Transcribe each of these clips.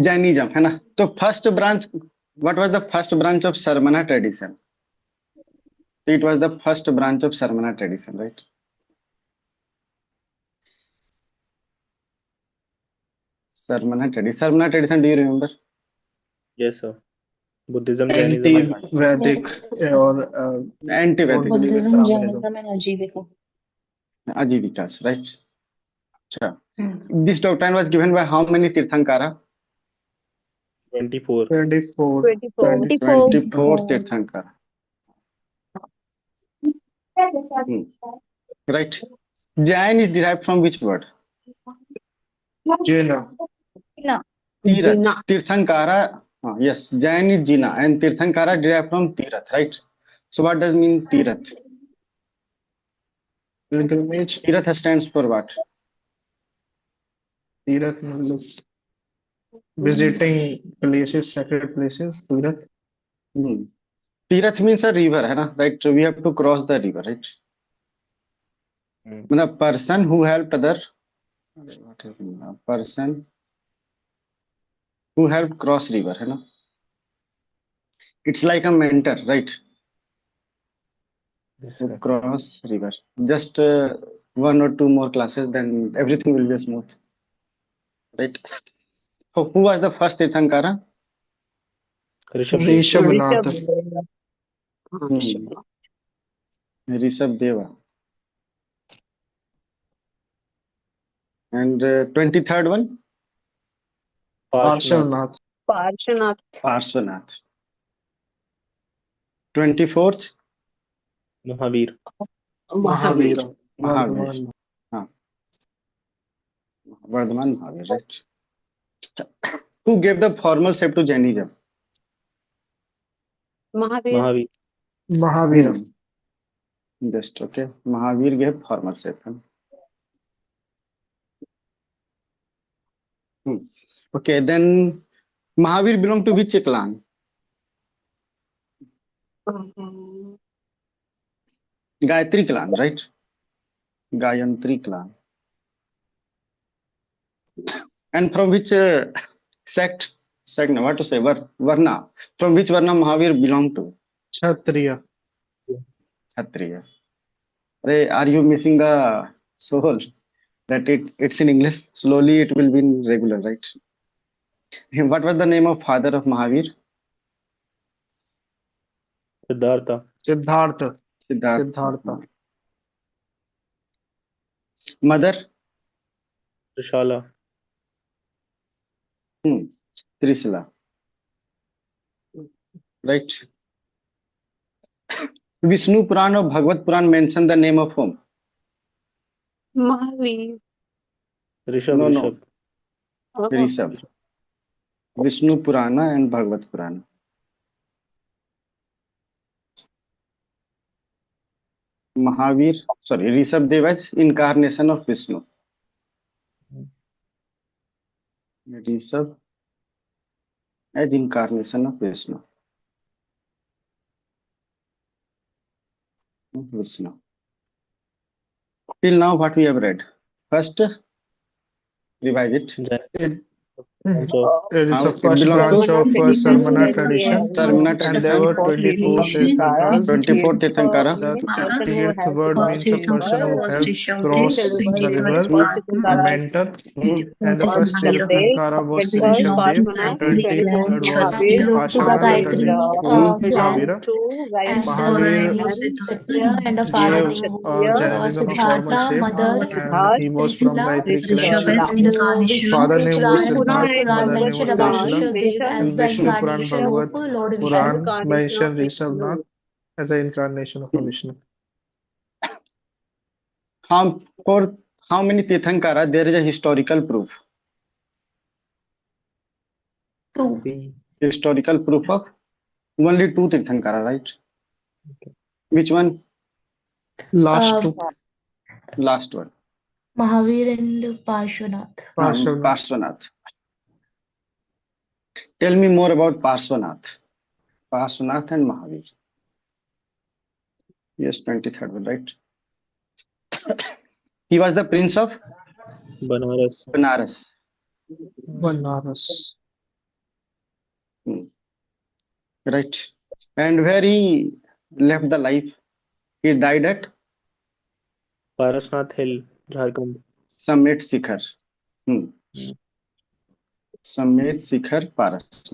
Jainism है ना। तो first branch, what was the first branch of Shramana tradition? It was the first branch of Shramana tradition, right? Shramana tradition, do you remember? Yes, sir. Buddhism, anti Jainism, and वैदिक और anti वैदिक, Buddhism, Brahmanism. Jainism and अजीविका। आजीविका, right. अच्छा, this doctrine was given by how many Tirthankara? 24. 24 24 Tirthankara, right? Jain is derived from which word? Jaina. Tirath. Tirthankara, yes, Jain is Jina and Tirthankara derived from Tirath, right? So what does mean Tirath? Pilgrimage. Tirath stands for what? तीर्थ मतलब visiting places, sacred places, तीर्थ। Tirath means a river, है ना, right? So we have to cross the river, right? मतलब person who helped other, what is a person who helped cross river, है ना? It's like a mentor, right? Yes, To sir. cross river. Just one or two more classes, then everything will be smooth, right? So who was the first Tirthankara? Rishabh. Rishabhnath. Rishabh Deva. And 23rd one? Parshvanath. Parshvanath. 24th? Mahavir. Mahavir. Mahavir. हाँ, Vardhaman Mahavir, right? Who gave the formal shape to Jainism? Mahavir. Mahavir. Just okay. Mahavir gave formal shape. Okay, then Mahavir belonged to which clan? Gayatri clan, right? Gayantri clan. And from which sect? Sect, no, what to say? Varna. From which Varna Mahavir belonged to? Kshatriya. Kshatriya. Are you missing the soul? That it's in English. Slowly it will be in regular, right? What was the name of father of Mahavir? Siddhartha. Siddharth. Siddhartha. Siddharth. Mother? Trishala. Trishala. Right. Vishnu Puran or Bhagavad Puran mention the name of whom? Mahavir. Rishabh. No, Rishabh. Rishabh. Vishnu Purana and Bhagavad Purana. Mahavir, sorry, Rishabh Deva is incarnation of Vishnu. Rishabh as incarnation of Vishnu. Vishnu. Till now, what we have read? First, revive it. It is How the it first belongs branch to of Sarmana tradition, Sarmana and tradition. there were 24 Tirthankaras. 24 Tirthankara. The Tirth word means a person who helped cross the river, a mentor, and the first Tirthankara was Rishabdev, and 23rd was Parshvanath, and Mahavira. And Mahavir was Kshatriya, and the father gave name was Jainism a formal Siddhartha, shape, mother and he was from Gayatri clan. and Vishnu Father name was Puran, Siddharth, Puran mother name mentioned was about Trishula, Rishabdev and as the Vishnu Puran incarnation of Bhagavad Lord Vishnu. Puran mentioned Rishabnath as the incarnation of Vishnu. For how many Tirthankara there is a historical proof? 2. Historical proof of only 2 Tirthankara, right? Okay. Which one? Last two. Last one. Mahavir and Parshvanath. Parshvanath. Parshvanath. Tell me more about Parshvanath. Parshvanath and Mahavir. Yes, 23rd one, right? He was the prince of Banaras. Banaras. Banaras. Hmm. Right. And where he left the life, he died at Parasnath hill, Jharkhand. Summit Shikhar. Hmm. Hmm, Summit Shikhar Paras.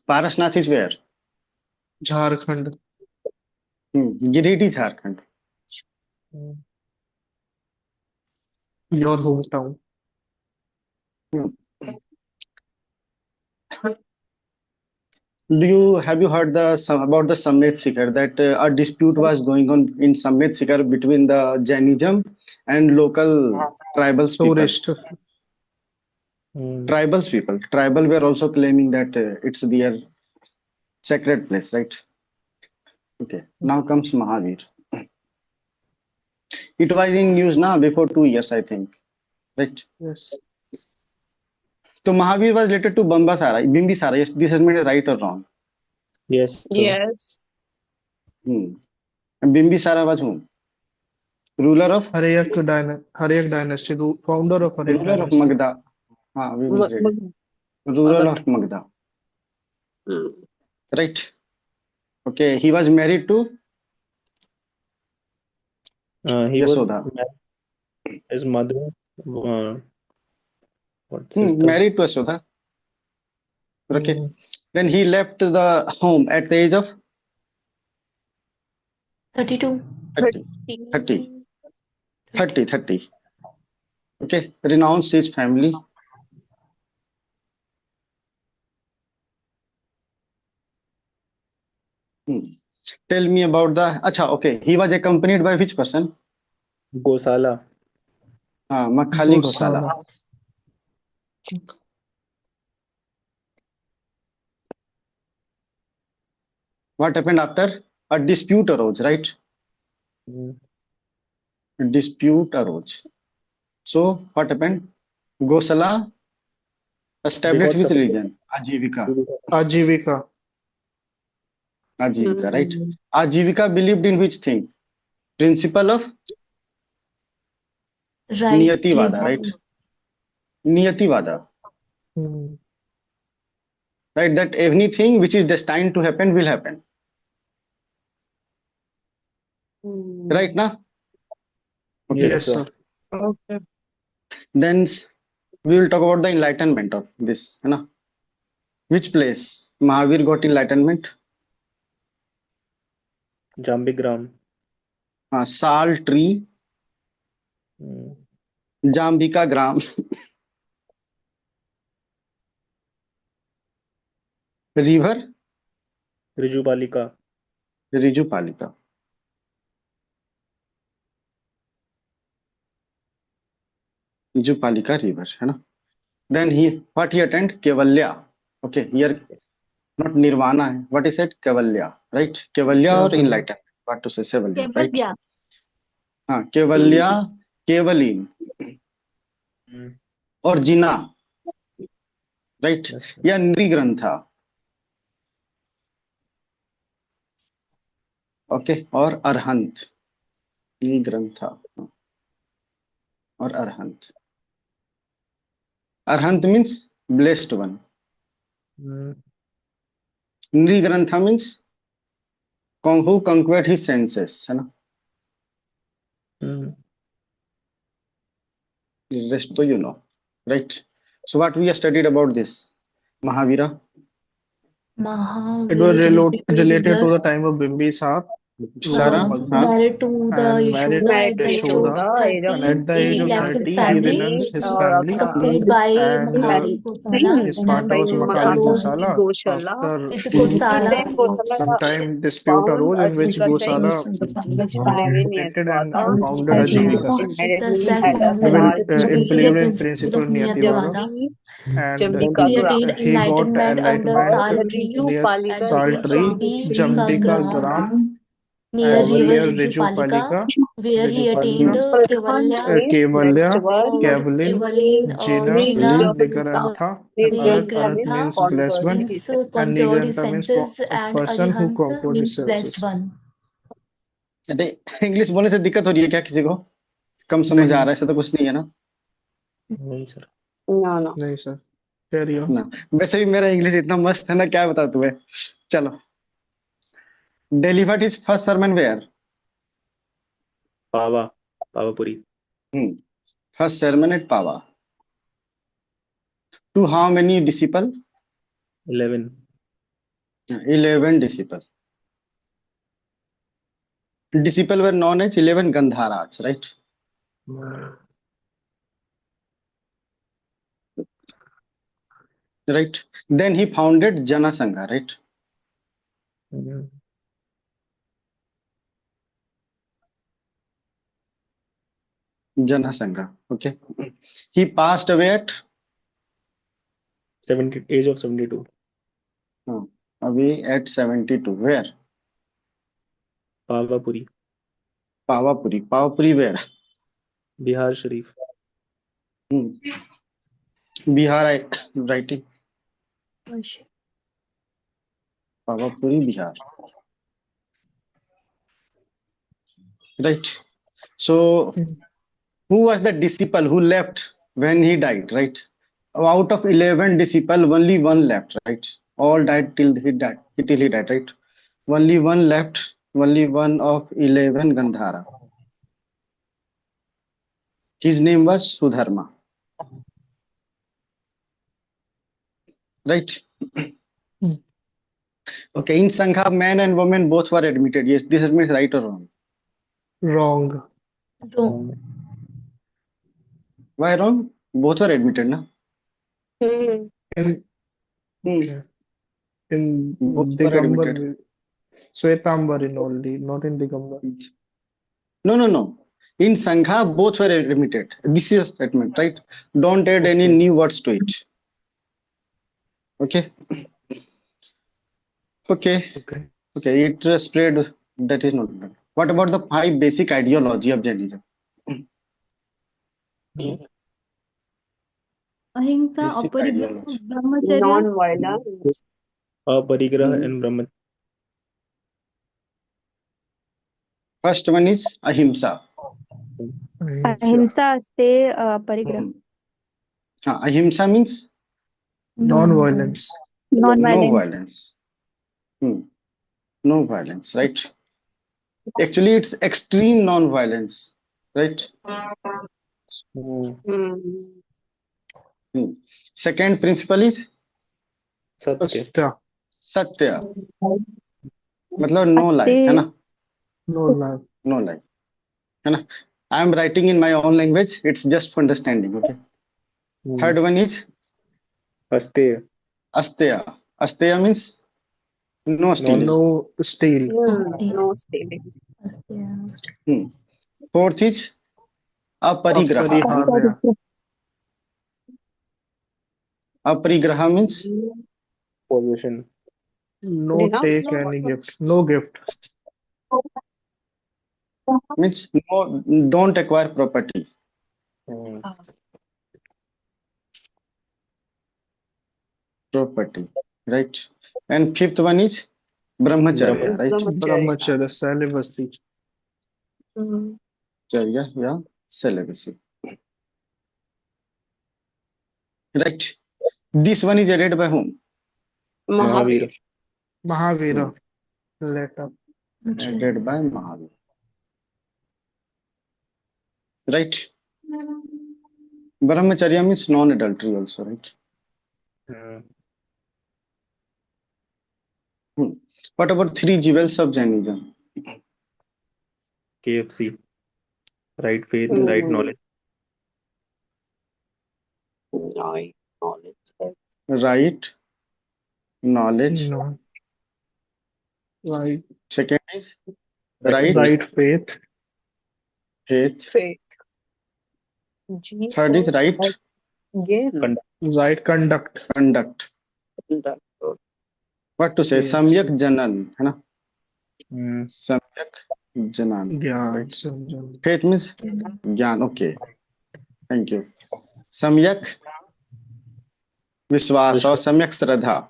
Parasnath is where? Jharkhand. Giridih, Jharkhand. Hmm, Your hometown. Hmm. Have you heard about the Sammet Shikhar, that a dispute was going on in Sammet Shikhar between the Jainism and local tribals people. Tourist. Hmm, Tribal were also claiming that it's their sacred place, right? Okay. Now comes Mahavir. It was in news now before 2 years, I think, right? Yes. So Mahavir was related to Bimbisara. Yes, this has made it right or wrong? yes, sir. Yes. And Bimbisara was whom? Ruler of Haryak dynasty, founder of Haryak ruler of dynasty. Magda. We will read it. Ruler of Magda, Mm. right? Okay, he was married to He was Yashoda. his mother, what sister? Married to Yashoda. Okay. Hmm. Then he left the home at the age of 32. 30. Okay. Renounced his family. Tell me about okay. He was accompanied by which person? Gosala. Makhali Gosala. What happened after? A dispute arose, right? Hmm. A dispute arose. So what happened? Gosala established got which separated. religion? Ajivika. Ajivika. Ajivika, right? Ajivika believed in which thing? Principle of Right. Niyativada, right? Niyativada, Hmm. right? That anything which is destined to happen will happen. Right now? Okay. Yes, sir. Okay. Then we will talk about the enlightenment of this. Which place Mahavir got enlightenment? Jambigram. Sal tree, Hmm. Jambika gram, river, Rijupalika. Rijupalika. Rijupalika river. Then what he attend? Kevalya. Okay, here not Nirvana. What he said? Kevalya, right? Kevalya or Kevalya. enlightenment. What to say? Sevalya, right? Kevalya. Kevalya, Kevalin, Hmm. or Jina, right? Yes, sir. या Nri Grantha. Okay, or Arhant. Nri Grantha or Arhant. Arhant means blessed one. Hmm. Nri Grantha means who conquered his senses. Hmm. The rest you know, right? So what we have studied about this Mahavira? It was related to the time of Bimbisara. Sara, married to the and married Yashoda at the age of Yashoda. 30. And at the age He of left his 30, he family, renounced his family. accompanied by And Makhali Gosala, his father was and Makhali arose Gosala. Gosala. After with some Gosala. dispute arose in which Ajivika saying, Gosala which Mahavir defected and Niyatwada, founded as he Ajivika Singh. had The he had a He sal self-emphasized believed in principle principle of Niyativada, Niyativada. and Jambika He Gram. attained he got enlightenment under enlightenment Sal tree near Rijupalika at Sal the tree, Jambika Jambika Gram Gram, near and river near Rijupalika, Rijupalika, where he attained Kevalya, Kevalya, or Kevalin, Kevalin, or Jina, Jina, or Nigrantha. Arhat Nirgrantha means blessed one, means and conquered his Nigrantha means senses, a and person who Arihant conquered his means blessed senses. one. अरे English बोलने से दिक्कत हो रही है क्या किसी को? कम समझ आ नहीं रहा है, ऐसा तो कुछ नहीं है ना? नहीं सर। No, no. नहीं सर, कैरी ऑन। ना, वैसे भी मेरा इंग्लिश इतना मस्त है ना, क्या बता तुम्हें। चलो, delivered his first sermon where? Pava, Pavapuri. First sermon at Pava. To how many disciple? 11। 11 disciple. Disciple were known as 11 Gandharas, right? Right. Then he founded Jana Sangha, right? Jana Sangha. Okay. He passed away at 70, age of 72। away at 72. Where? Pavapuri, Pavapuri. Pavapuri where? Bihar Sharif. Hmm. Bihar, writing. Pavapuri, Bihar. Right. So, who was the disciple who left when he died, right? Out of 11 disciple, only one left, right? All died till he died, right? Only one left, only one of 11 Gandhara. His name was Sudharma, right? Okay, in Sangha, man and woman both were admitted. Yes, this means right or wrong? Wrong. Why wrong? Both were admitted, na? Hmm. In okay. In Both were admitted. Digambar, Shwetambarin only, not in Digambar. No. In Sangha, both were admitted. This is a statement, right? Don't add any new words to it. Okay. Okay. It spread. That is not bad. What about the 5 basic ideology of Jainism? अहिंसा, Basic अपरिग्रह, ideology. ब्रह्मचर्य, Non-violence. अपरिग्रह and Brahma. First one is Ahimsa. अहिंसा अस्ते परिग्रह Ahimsa means Non-violence. no non-violence. violence. No violence, right? Actually, it's extreme non-violence, right? Hmm. Second principle is सत्य। Ashta. Satya. मतलब no lie, अस्ते है ना? No lie. No lie, है ना? I am writing in my own language. It's just for understanding, okay? Third one is अस्तेय। Asteya. Asteya means no stealing. No steal. No stealing. Fourth is Aparigraha. Apariharya. Aparigraha means position. No Dina? take any gift. No gift. no, don't acquire property. Property, right? And fifth one is Brahmacharya, right? Brahmacharya, celibacy. Charya, yeah, celibacy. Right. This one is added by whom? Mahavir. Mahavira. Letter. Added by Mahavir. Right. Brahmacharya means non-adultery also, right? What about 3 jewels of Jainism? KFC, right faith, right knowledge। Knowledge. Right knowledge. No. Right. Second is right Right faith. faith. Faith. Third is right Again. Right conduct. conduct. What to say? Yes. Samyak Janan, है ना? Samyak Janan. Gyan. Faith means Gyan. Okay. Thank you. Samyak Vishwas or Samyak Shraddha.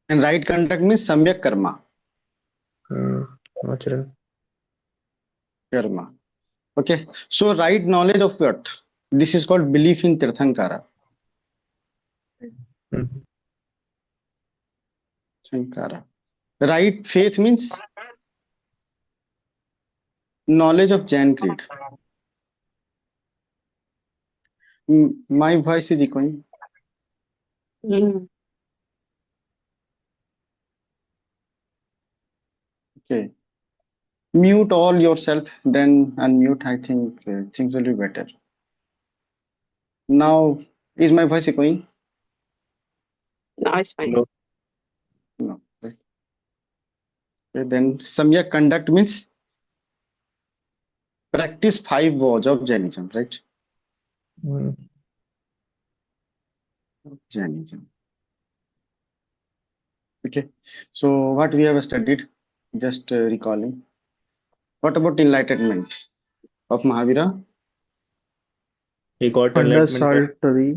And right conduct means Samyak Karma. Natural. Karma. Okay. So right knowledge of what? This is called belief in Tirthankara. Sankara. Right faith means knowledge of Jain creed. My voice is echoing. Mm. Okay. Mute all yourself, then unmute. I think things will be better. Now, is my voice echoing? Now it's fine. No. No. Right. Okay, then Samyak conduct means practice 5 vows of Jainism, right? Jainism. Okay. So what we have studied, just recalling. What about enlightenment of Mahavira? He got Under enlightenment. salt tree,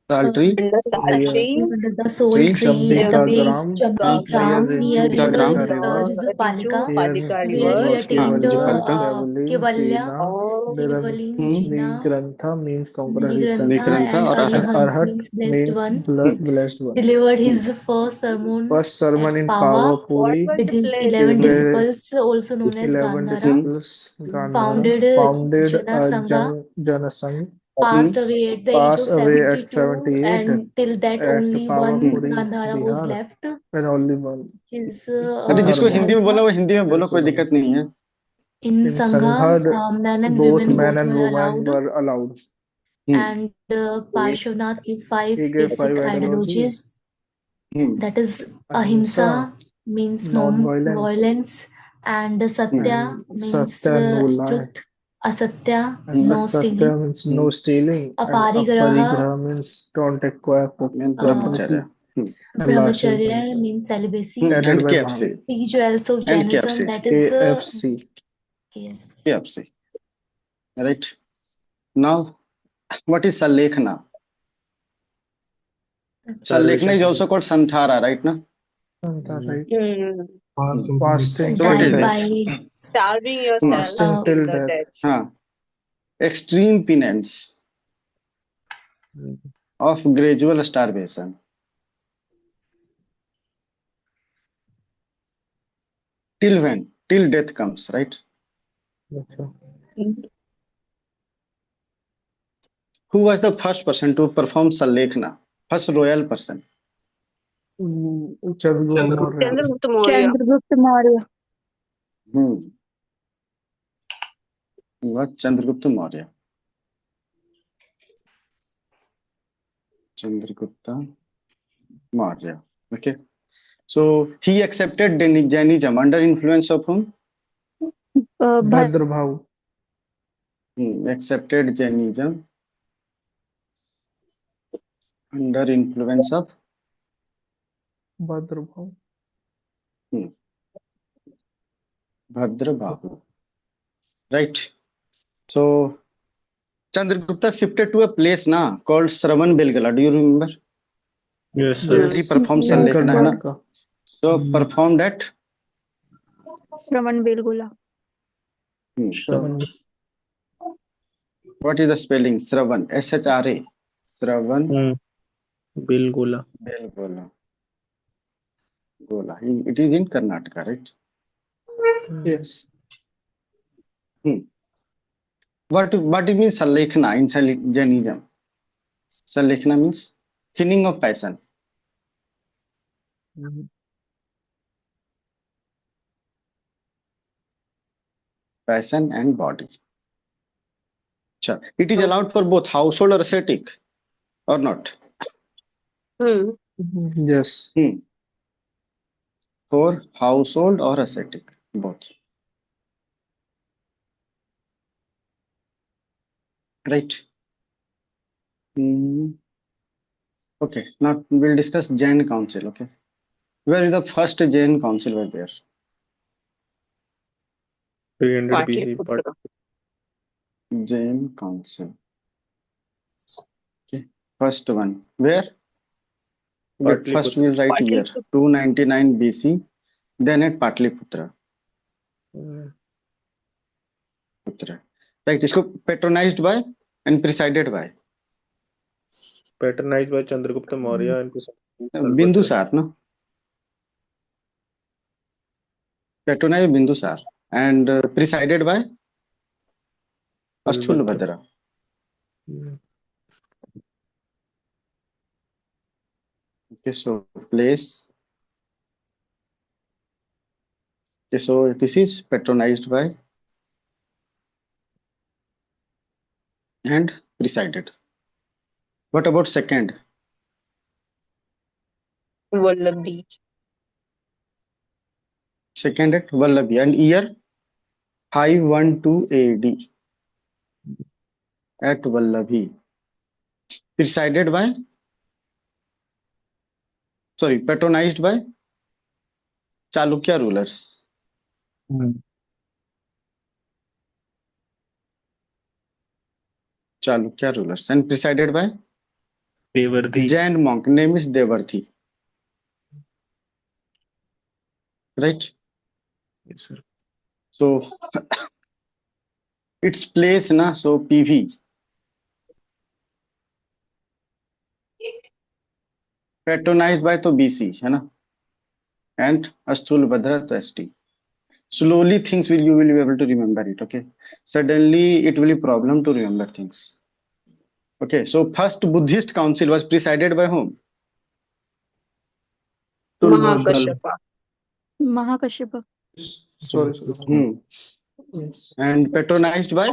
Sal tree, And the Sashi, Under the soul Tree, tree at the Chambika base Gram, Chambika Gram near Chambika Gram, river Riju Rijupalika, Palika here where he River, was attained Kevalya, Rajupalka, Kevalin, Kevalya, all Jina, Kevalin, hmm, Jina, Nigrantha means conqueror his Nigrantha, senses, Nigrantha and or and Arhat. Arhat Arhat means blessed means one, blessed one. delivered Hmm. his first sermon First sermon at in Pava what Pavapuri was with the his place? 11 with disciples, also known as 11 Gandhara, disciples, Gandhara, founded founded Jana Sangha, Janasangh, passed Hmm. away at the age passed of away at 72, 78 and till that at only one Hmm. Pavapuri, Gandhara was Bihar, left. and only one His अरे जिसको Dharma. Hindi में बोला वो हिंदी में बोलो, कोई Dharma. दिक्कत नहीं है. In In Sangha, Sangha, men and both women men both and were women allowed, were allowed. Hmm. and Parshvanath gave 5 He gave 5 basic ideologies. ideologies. Hmm. That is Ahimsa, ahimsa means non-violence, non-violence, and satya and means Satya, no lie, truth, asatya and no Asatya stealing, means no stealing, and aparigraha Aparigraha means don't acquire And property, brahmacharya. Hmm. and last is brahmacharya brahmacharya. means celibacy. Hmm. Added And by KFC. Mahavir. The jewels of And Jainism, KFC. that is KFC. KFC. KFC. Right. Now, what is Salekhna? Salekhna is also called Santhara, right? No? Right. Mm. Fasting So what till is death. this? By Starving yourself Fasting in till the death. death. Huh. Extreme penance of gradual starvation. Till when? Till death comes, right? Mm. Who was the first person to perform Salekhna? First royal person. Chandragupta Maurya. Chandragupta Maurya. Chandragupta Maurya. What? Chandragupta Maurya. Chandragupta Maurya. Okay. So he accepted Jainism under influence of whom? Bhadrabhav. Accepted Jainism under influence of Bhadrabhav. Bhadrabahu. Right. So Chandragupta shifted to a place na called Shravan Belgala. Do you remember? Yes, Where he yes. performed Yes, Salekhna, hai na? Karnataka. So performed at Shravan Belgola. Shravan. what is the spelling? Shravan. SHRA. Shravan Bilgola. Belgola. Gola. It is in Karnataka, right? Yes. What it means Salekhna in Jainism? Salekhna means thinning of passion. Passion and body. Sure. It is allowed for both household or ascetic or not? Mm. Yes. For household or ascetic, both. Right. Okay. Now we'll discuss Jain Council. Okay. Where is the first Jain Council was there? 300 BC. Patliputra. Jain Council. Okay. First one. Where? Wait, first we'll write here. Patliputra. 299 BC. Then at Patliputra. Putra, right. इसको patronised by and presided by Patronized by Chandragupta Maurya and Stalbhadra. Bindusara ना, patronise Bindusara and presided by Sthulabhadra. Hmm. Okay, so place. Okay, so this is patronized by and presided. What about second? Vallabhi. Second at Vallabhi and year 512 AD at Vallabhi. Presided by, sorry, patronized by Chalukya rulers. Chalukya rulers and presided by Devardhi. Jain monk. Name is Devarthi. Right? Yes, sir. So its place na, so PV. Patronized by तो BC है ना, and Asthulbhadra to ST. Slowly things you will be able to remember it. Okay, suddenly it will be problem to remember things. Okay, so first Buddhist council was presided by whom? Mahakashyapa. Mahakashyapa. Sorry. Yes. And patronized by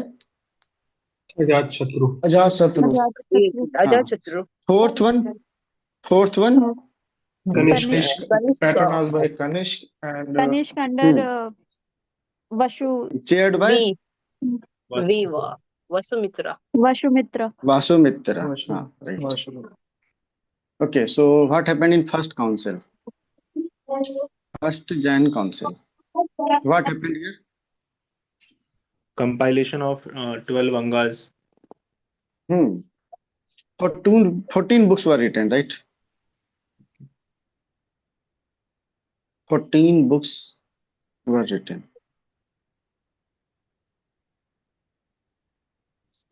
Ajatashatru. Ajatasattu. Ajatashtrु. Fourth one Kanishk. Kanishka. Patronized by Kanishk and Kanishk under Vashu chaired by Viva. Vasumitra. Vashumitra. Vasumitra. Vashu. Right. Vashu. Okay, so what happened in first council? First Jain council. What happened here? Compilation of 12 Angas. 14 books were written, right? 14 books were written.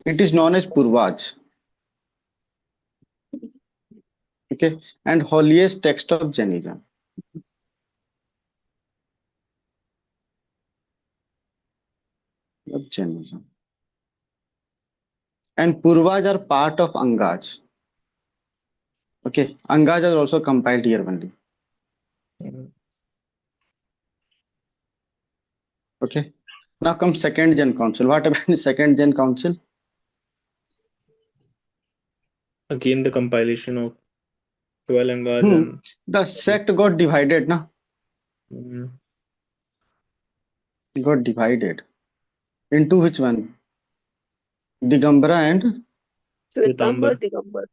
It is known as Purvaj. Okay, and holiest text of Jainism. Of Jainism. And Purvaj are part of Angas. Okay, Angas are also compiled here only. Okay, now comes second Jain council. What happened in second Jain council? Again, the compilation of 12 Angas and The sect got divided, na? Got divided into which one? Digambara and Shwetambar, Digambar.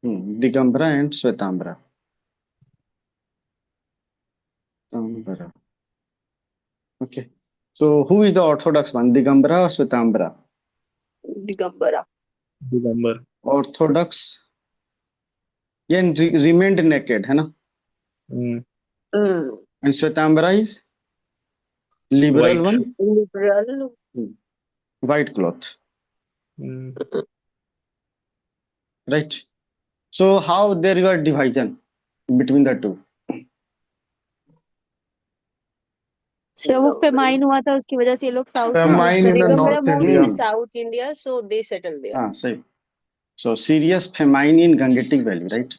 Digambara and Shwetambara. Shwetambara. Okay. So who is the orthodox one? Digambara or Shwetambara? Digambara. Digambar. Orthodox. Yeah, and remained naked, है ना? And Shwetambara is liberal White one, Liberal. white cloth. Right. So how there got division between the two? तो वो famine हुआ था उसकी वजह से ये लोग south Famine in the Digambara North moved India. to South India, so they settled there. Same. So serious famine in Gangetic Valley, right?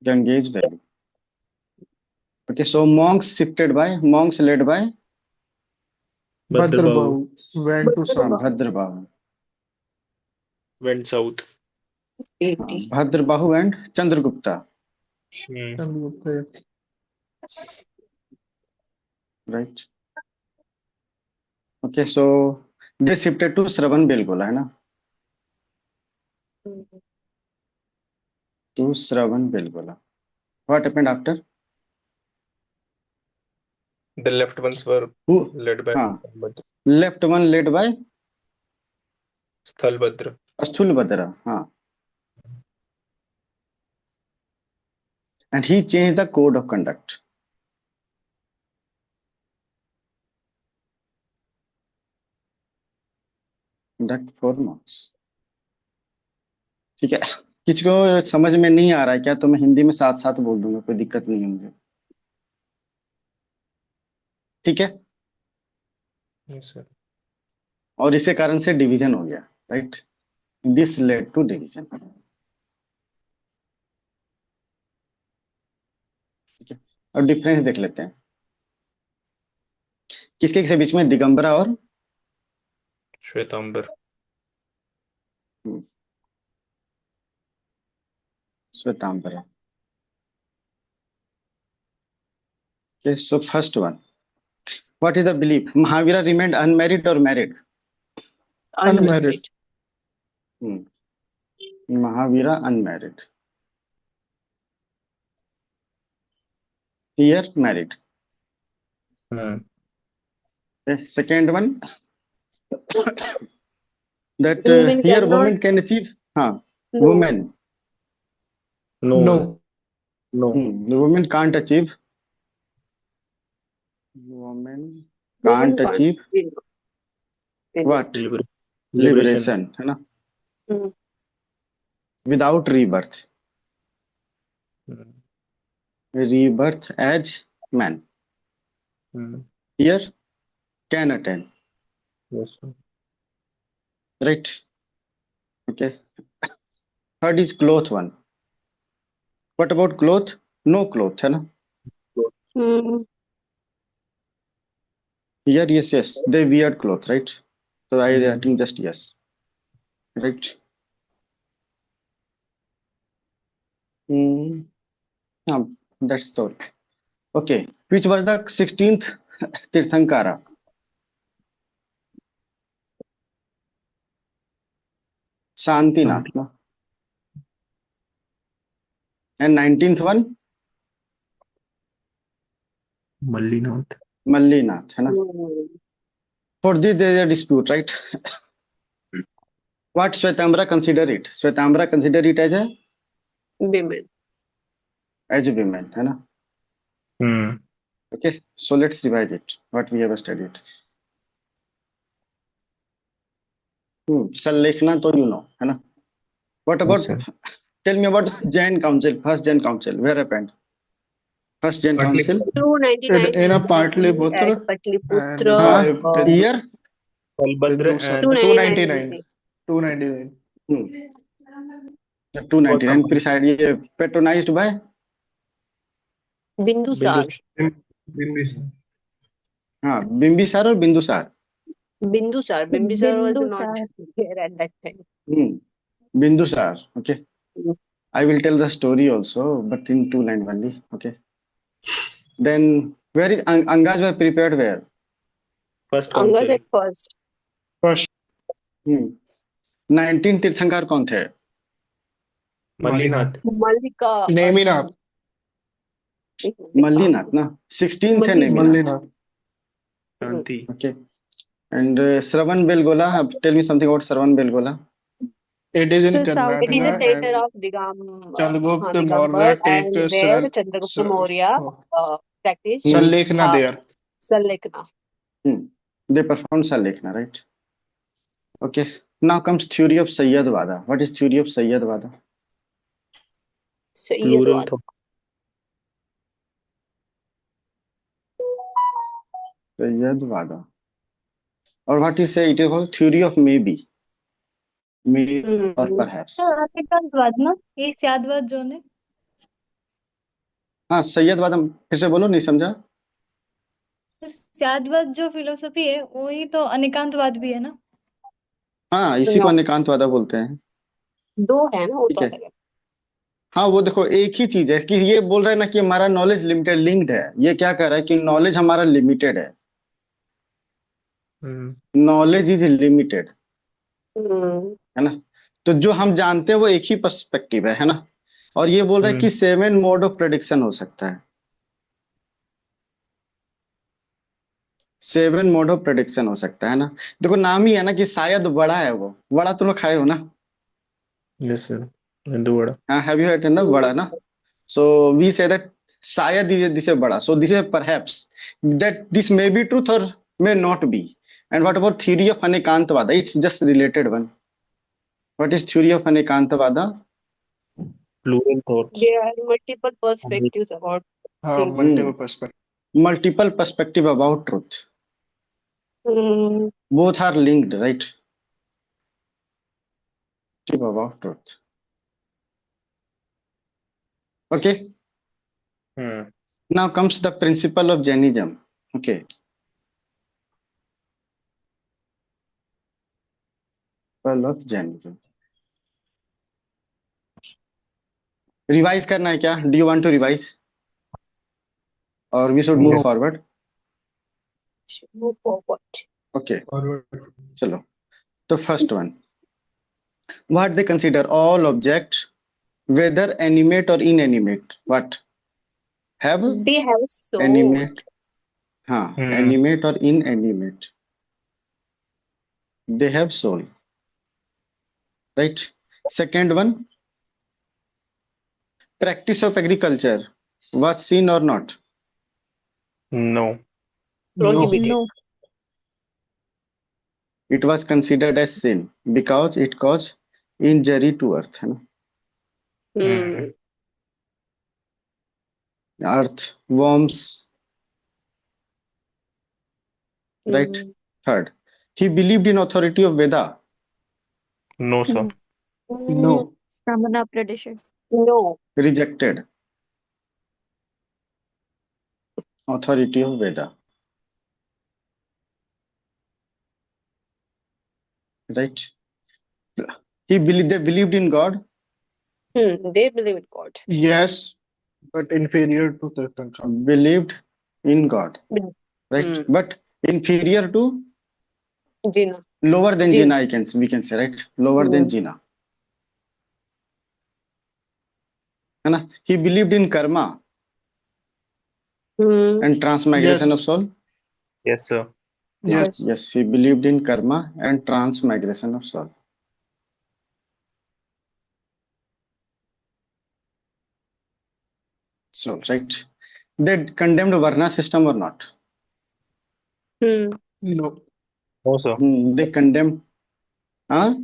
Ganges Valley. Okay, so monks led by Bhadrabahu went to south. Bhadrabahu. Went south. 80. Bhadrabahu and Chandragupta, right? Okay, so they shifted to Shravan Belgola, है ना? To Shravan Belgola. What happened after? The left ones were Who? led by Stalbhadra. Left one led by Stalbhadra. Asthulbhadra. And he changed the code of conduct. that 4 marks. ठीक है, किसी को समझ में नहीं आ रहा है क्या, तो मैं हिंदी में साथ साथ बोल दूंगा, कोई दिक्कत नहीं है मुझे। ठीक है, Yes, sir. और इसी कारण से डिवीजन हो गया, right. This led to division. ठीक है, और डिफरेंस देख लेते हैं, किसके किसके बीच में, दिगंबरा और Shvetambar. श्वेतांबरा। Okay, so first one, what is the belief? Mahavira remained unmarried or married? Unmarried. Mahavira unmarried. Here married. Okay, second one, that Women here cannot- women can achieve. No. Women. No. No. The women can't achieve. Women can't Women achieve achieve. what? Liberation. Liberation, है ना, Hmm. without rebirth. Hmm. Rebirth as man. Hmm. Here can attain, Yes, sir. right? Okay. Third is cloth one. What about cloth? No cloth, है ना? Hmm. Here yes, they wear cloth, right? So I Hmm. think just yes, right? That's the okay. Which was the 16th Tirthankara? Shantinath, no? And 19th one, Mallinath. Mallinath, है ना? Hmm. For this there is a dispute, right? What Shvetambara consider it? Shvetambara consider it as a Women. women, है ना? Hmm. Okay, so let's revise it. What we have studied. Sallekshana, तो you know, है ना? What about? Yes, sir. Tell me about Jain Council. First Jain Council. Where happened? First Jain Council. 299 In a BC Patliputra at Patliputra. and Year. Balbhadra and 299. 299. 299. Precisely patronized by Bindusar. Bimbisar or Bindusar. Bindusar. Bindusar was not Bindusar. there at that time. Bindusar. Okay. Hmm. I will tell the story also, but in 2 lines only. Okay. Then where is Angaj were prepared where? first Angaz council. at first. 19 तीर्थंकर कौन थे? Mallinath. Mallika. Neminath. Mallinath ना, 16 थे Mallinath. Neminath. Mallinath. Shanti. Okay. And Shravan Belgola, tell me something about Shravan Belgola. It is in So south- It is a Karnataka center and of Chandragupta Digambar, Maurya take and there Chandragupta Maurya practiced Sallekshana there. Sallekshana. They performed Sallekshana, right? Okay. Now comes theory of Sayyadwada. What is theory of Sayyadwada? Plural Sayyadwada. thought. Sayyadwada. Or what is say? It is called theory of maybe. Maybe or perhaps. एक स्यादवाद जो ने हाँ, सैयदवाद फिर से बोलो, नहीं समझा. स्यादवाद जो फिलोसफी है वही तो अनेकांतवाद भी है ना. हाँ, इसी को No. अनेकांतवाद बोलते हैं. दो है ना, वो ठीक तो है. अलग है. हाँ, वो देखो एक ही चीज है कि ये बोल रहा है ना कि हमारा नॉलेज लिमिटेड लिंक्ड है. ये क्या कह रहा है कि नॉलेज हमारा लिमिटेड है. Hmm. Knowledge is limited, Hmm. है ना. तो जो हम जानते हैं वो एक ही पर्सपेक्टिव है ना. और ये बोल रहा है कि 7 मोड ऑफ प्रेडिक्शन हो सकता है. 7 मोड ऑफ प्रेडिक्शन हो सकता है ना. देखो नाम ही है ना कि शायद बड़ा है. वो बड़ा तुम लोग खाए हो ना. Yes, sir. Hindu Vada. Have you heard the bada na? So we say that shayad this is bada. So this is perhaps that this may be truth or may not be. And what about theory of Anekantavada? It's just related one. What is theory of Anekantavada? Plural thoughts. There are multiple perspectives about things. Multiple perspective. Multiple perspective about truth. Hmm. Both are linked, right? About truth. Okay. Now comes the principle of Jainism. Okay. Principle of Jainism. Revise करना है क्या? Do you want to revise? Or we should move forward? Should move forward. Okay. चलो. The first one. What they consider all objects, whether animate or inanimate, what? Have They have soul. animate. Animate or inanimate. They have soul. Right? Second one. Practice of agriculture was sin or not? No. Prohibited. No. It was considered as sin because it caused injury to earth. है ना? Hmm. Earth, worms. Right? Third, he believed in authority of Veda. No, sir. No. Samana Pradesha. No. Rejected authority of Veda. Right? They believed in God. They believe in God. Yes, but inferior to Tirthankara. Believed in God. Right? But inferior to Jina. lower than Jina. Jina, we can say, right? Lower than Jina. है ना? He believed in karma and transmigration Yes. of soul. Yes, sir. Yes. Yes, he believed in karma and transmigration of soul. So, right. They condemned Varna system or not? No. No, sir. They condemned. Huh?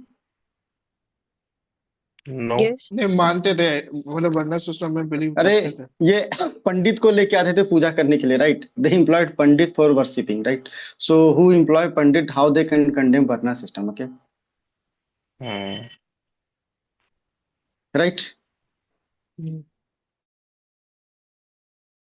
No. Yes. नहीं मानते थे मतलब वरना system में believe अरे करते थे. ये पंडित को लेके आते थे पूजा करने के लिए, right? They employed pandit for worshipping, right? So who employ pandit, how they can condemn Varna system? Okay, right?